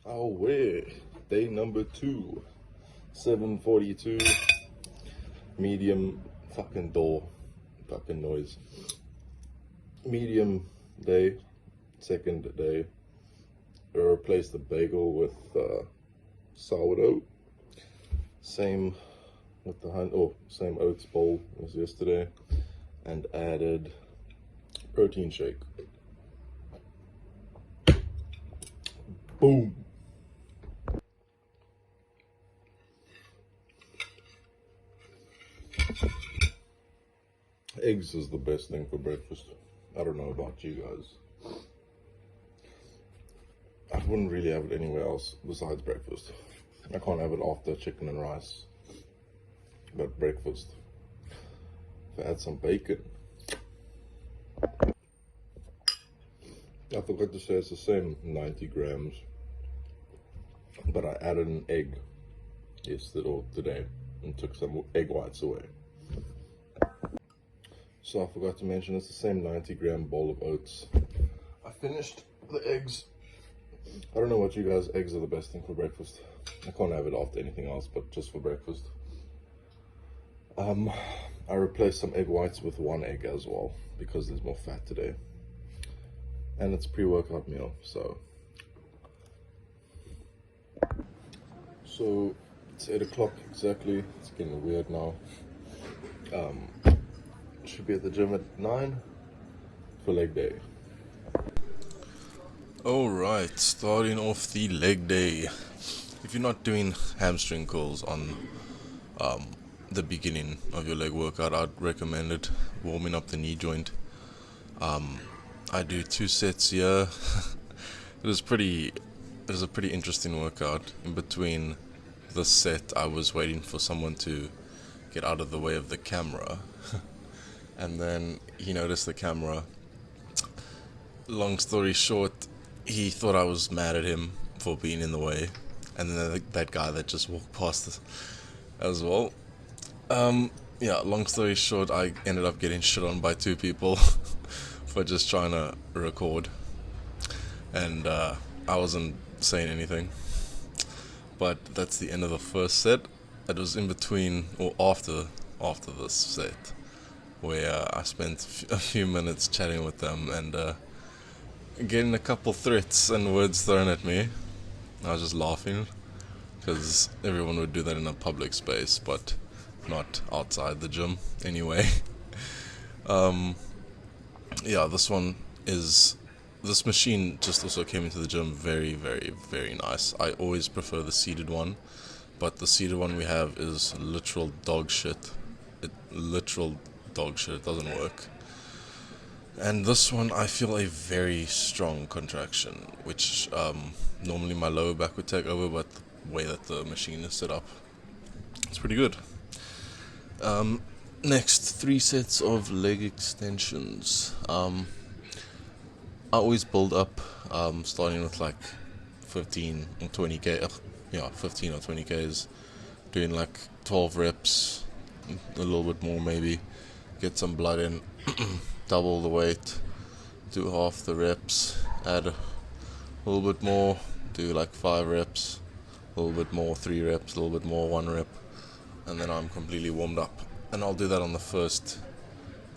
Oh, where? Day number 2, 7:42. Medium fucking door, fucking noise. Medium day, second day. I replaced the bagel with sourdough. Same with the same oats bowl as yesterday, and added protein shake. Boom. Eggs is the best thing for breakfast. I don't know about you guys. I wouldn't really have it anywhere else besides breakfast. I can't have it after chicken and rice. But breakfast, if I add some bacon. I forgot to say it's the same 90 grams. But I added an egg yesterday or today and took some egg whites away. So I forgot to mention it's the same 90-gram bowl of oats. I finished the eggs. I don't know what you guys, eggs are the best thing for breakfast. I can't have it after anything else, but just for breakfast. I replaced some egg whites with 1 egg as well, because there's more fat today. And it's a pre-workout meal, so. So it's 8 o'clock exactly. It's getting weird now. Should be at the gym at 9 for leg day. Alright, starting off the leg day. If you're not doing hamstring curls on the beginning of your leg workout, I'd recommend it, warming up the knee joint. I do 2 sets here. It was a pretty interesting workout. In between the set, I was waiting for someone to get out of the way of the camera. And then he noticed the camera. Long story short, he thought I was mad at him for being in the way. And then that guy that just walked past as well. Yeah, long story short, I ended up getting shit on by 2 people for just trying to record. And I wasn't saying anything. But that's the end of the first set. It was in between, or after this set, where I spent a few minutes chatting with them and getting a couple threats and words thrown at me. I was just laughing, because everyone would do that in a public space, but not outside the gym anyway. Yeah, this machine just also came into the gym very, very, very nice. I always prefer the seated one, but the seated one we have is literal dog shit. It doesn't work. And this one, I feel a very strong contraction, which normally my lower back would take over, but the way that the machine is set up, it's pretty good. Next, 3 sets of leg extensions. I always build up, starting with like 15 or 20k. Yeah, 15 or 20k's, doing like 12 reps, a little bit more maybe. Get some blood in, double the weight, do half the reps, add a little bit more, do like 5 reps, a little bit more, 3 reps, a little bit more, 1 rep, and then I'm completely warmed up. And I'll do that on the first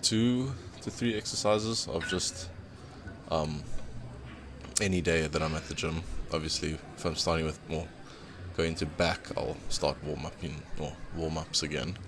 2 to 3 exercises of just any day that I'm at the gym. Obviously, if I'm starting with more going to back, I'll start warm-ups again.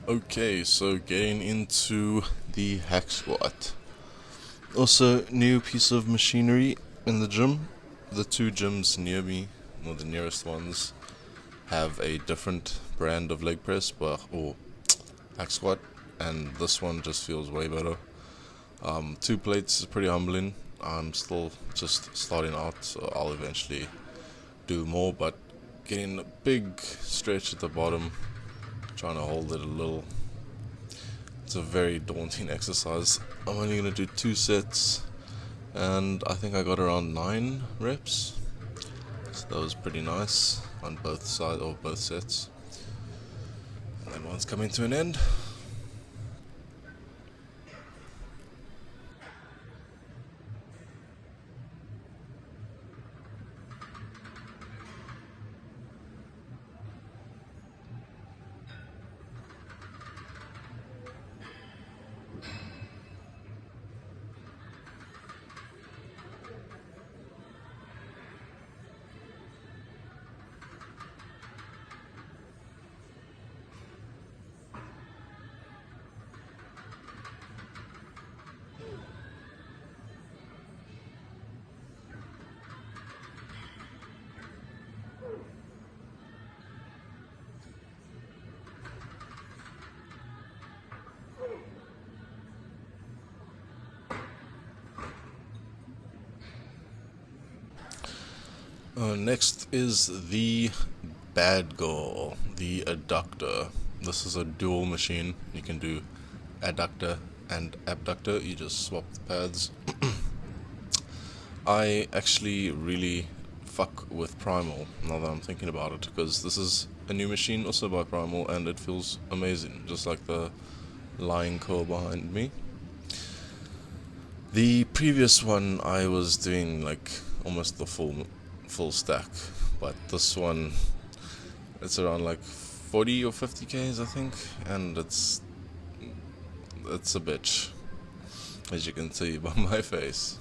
Okay, so getting into the hack squat. Also, new piece of machinery in the gym. The two gyms near me, or the nearest ones, have a different brand of leg press, or hack squat, and this one just feels way better. 2 plates is pretty humbling. I'm still just starting out, so I'll eventually do more, but getting a big stretch at the bottom, trying to hold it a little. It's a very daunting exercise. I'm only gonna do 2 sets, and I think I got around 9 reps. So that was pretty nice on both sides or both sets. And then one's coming to an end. Next is the bad goal, the adductor. This is a dual machine. You can do adductor and abductor. You just swap the pads. I actually really fuck with Primal now that I'm thinking about it, because this is a new machine also by Primal and it feels amazing, just like the lying curl behind me. The previous one I was doing like almost the full stack, but this one it's around like 40 or 50 Ks I think, and it's a bitch, as you can see by my face.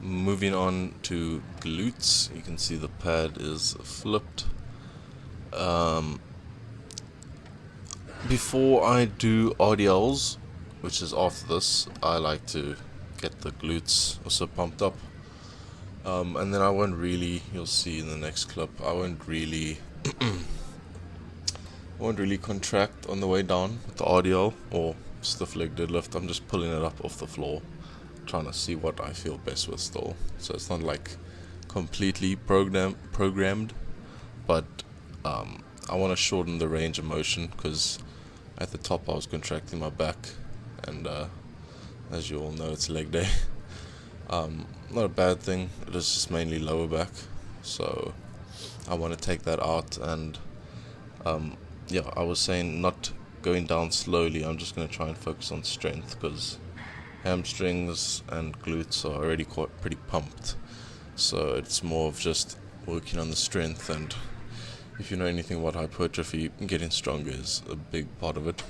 Moving on to glutes, you can see the pad is flipped. Before I do RDLs, which is after this, I like to get the glutes also pumped up. And then I won't really, you'll see in the next clip, I won't really contract on the way down with the RDL or stiff leg deadlift. I'm just pulling it up off the floor, trying to see what I feel best with still. So it's not like completely programmed, but I want to shorten the range of motion, because at the top I was contracting my back, and as you all know, it's leg day. Not a bad thing, it is just mainly lower back, so I want to take that out. And yeah, I was saying not going down slowly, I'm just going to try and focus on strength, because hamstrings and glutes are already quite pretty pumped, so it's more of just working on the strength. And if you know anything about hypertrophy, getting stronger is a big part of it.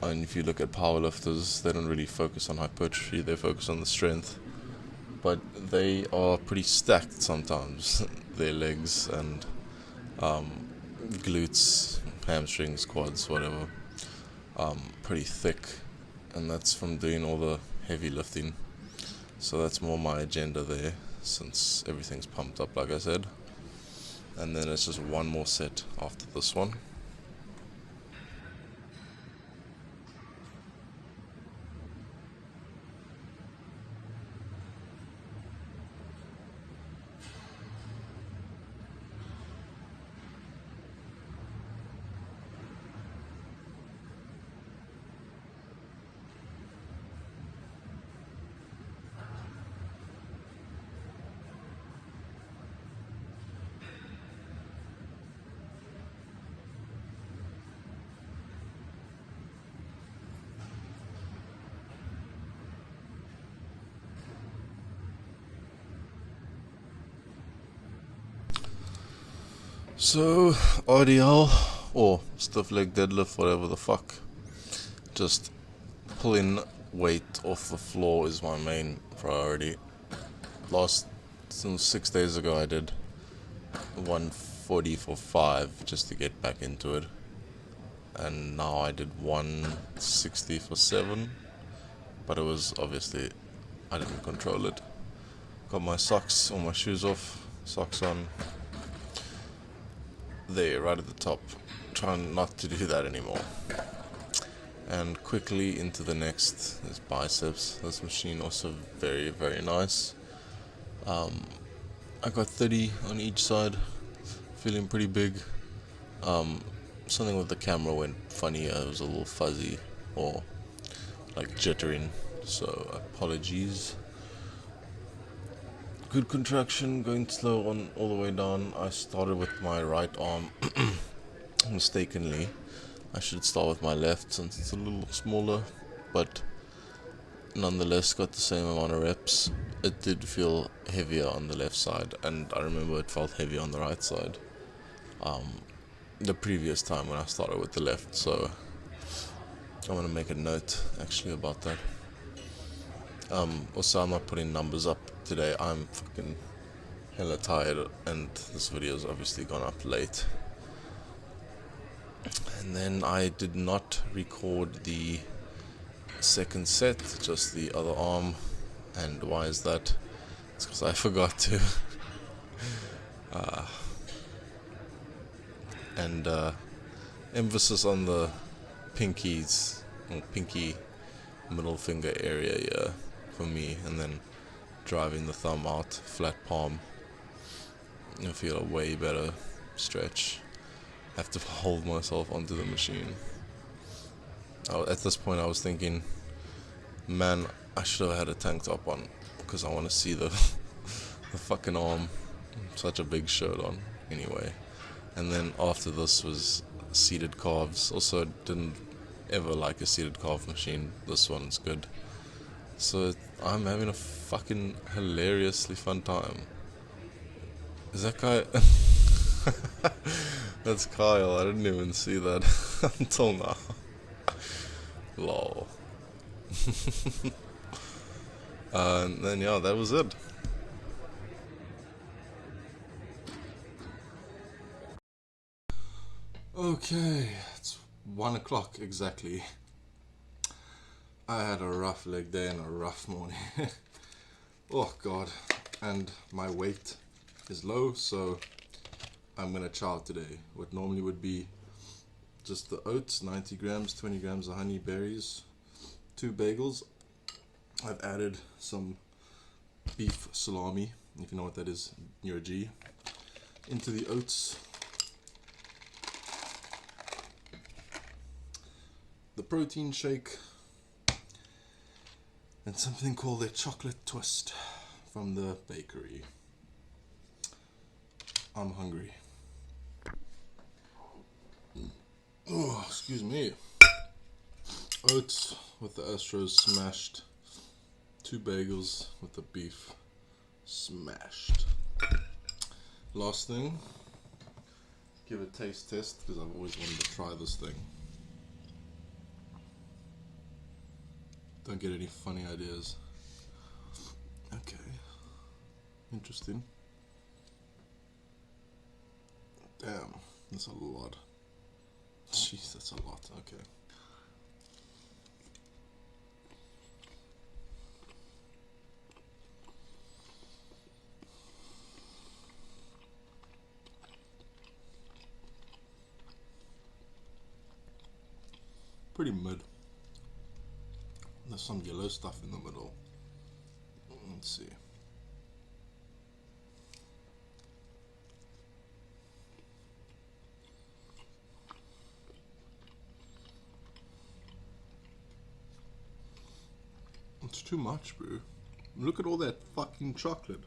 And if you look at powerlifters, they don't really focus on hypertrophy, they focus on the strength, but they are pretty stacked sometimes. Their legs and glutes, hamstrings, quads, whatever, pretty thick, and that's from doing all the heavy lifting. So that's more my agenda there, since everything's pumped up, like I said. And then it's just one more set after this one. So, RDL or stiff leg deadlift, whatever the fuck. Just pulling weight off the floor is my main priority. Since 6 days ago, I did 140 for 5 just to get back into it. And now I did 160 for 7. But it was obviously, I didn't control it. Got my socks or my shoes off, socks on. There, right at the top. Trying not to do that anymore. And quickly into the next is biceps. This machine also very, very nice. I got 30 on each side, feeling pretty big. Something with the camera went funny. It was a little fuzzy or like jittering, so apologies. Good contraction, going slow on all the way down. I started with my right arm mistakenly. I should start with my left since it's a little smaller, but nonetheless got the same amount of reps. It did feel heavier on the left side, and I remember it felt heavier on the right side the previous time when I started with the left, so I want to make a note actually about that. Also, I'm not putting numbers up today. I'm fucking hella tired, and this video's obviously gone up late. And then I did not record the second set, just the other arm. And why is that? It's because I forgot to. Emphasis on the pinkies, or pinky middle finger area here for me, and then driving the thumb out, flat palm. I feel a way better stretch. Have to hold myself onto the machine. At this point I was thinking, man, I should have had a tank top on, because I want to see the fucking arm. Such a big shirt on anyway. And then after this was seated calves. Also didn't ever like a seated calf machine. This one's good. So I'm having a fucking hilariously fun time. Is that guy? That's Kyle. I didn't even see that until now. Lol. And then yeah, that was it. Okay, it's 1 o'clock exactly. I had a rough leg day and a rough morning. Oh god. And my weight is low, so I'm gonna chow today. What normally would be just the oats, 90 grams, 20 grams of honey berries, 2 bagels. I've added some beef salami, if you know what that is, you're a G, into the oats. The protein shake, and something called a chocolate twist from the bakery. I'm hungry. Oh, excuse me. Oats with the Astros smashed. 2 bagels with the beef smashed. Last thing, give a taste test because I've always wanted to try this thing. Don't get any funny ideas. Okay. Interesting. Damn, that's a lot. Jeez, that's a lot. Okay. Pretty mid. There's some yellow stuff in the middle. Let's see. It's too much, bro. Look at all that fucking chocolate.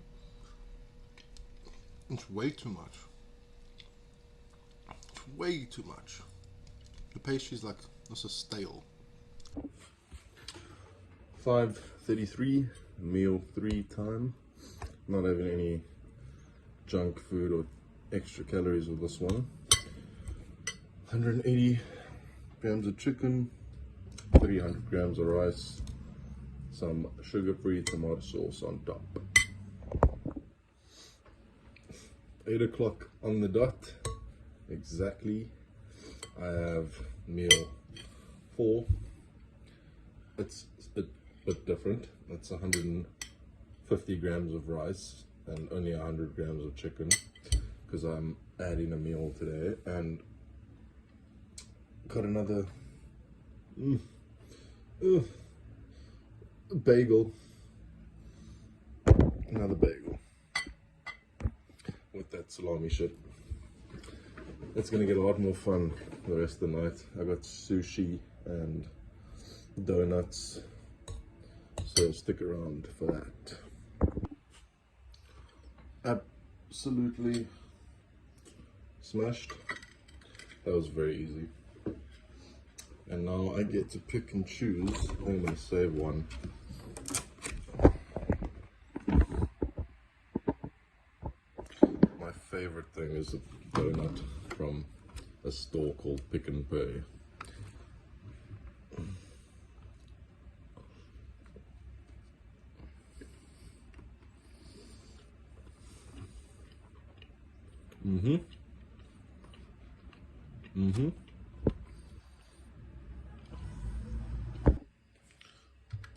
It's way too much. It's way too much. The pastry's like, this is stale. 5:33, meal 3 time. Not having any junk food or extra calories with this one. 180 grams of chicken, 300 grams of rice, some sugar-free tomato sauce on top. 8 o'clock on the dot, exactly. I have meal 4. It's a bit different. It's 150 grams of rice and only 100 grams of chicken because I'm adding a meal today, and got another bagel, another bagel with that salami shit. It's gonna get a lot more fun the rest of the night. I got sushi and donuts, so stick around for that. Absolutely smashed. That was very easy. And now I get to pick and choose. I'm gonna save one. My favorite thing is a donut from a store called Pick n Pay.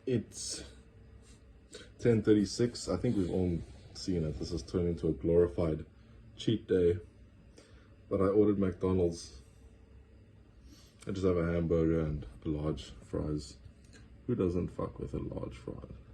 It's 10:36. I think we've all seen it. This has turned into a glorified cheat day. But I ordered McDonald's. I just have a hamburger and a large fries. Who doesn't fuck with a large fries?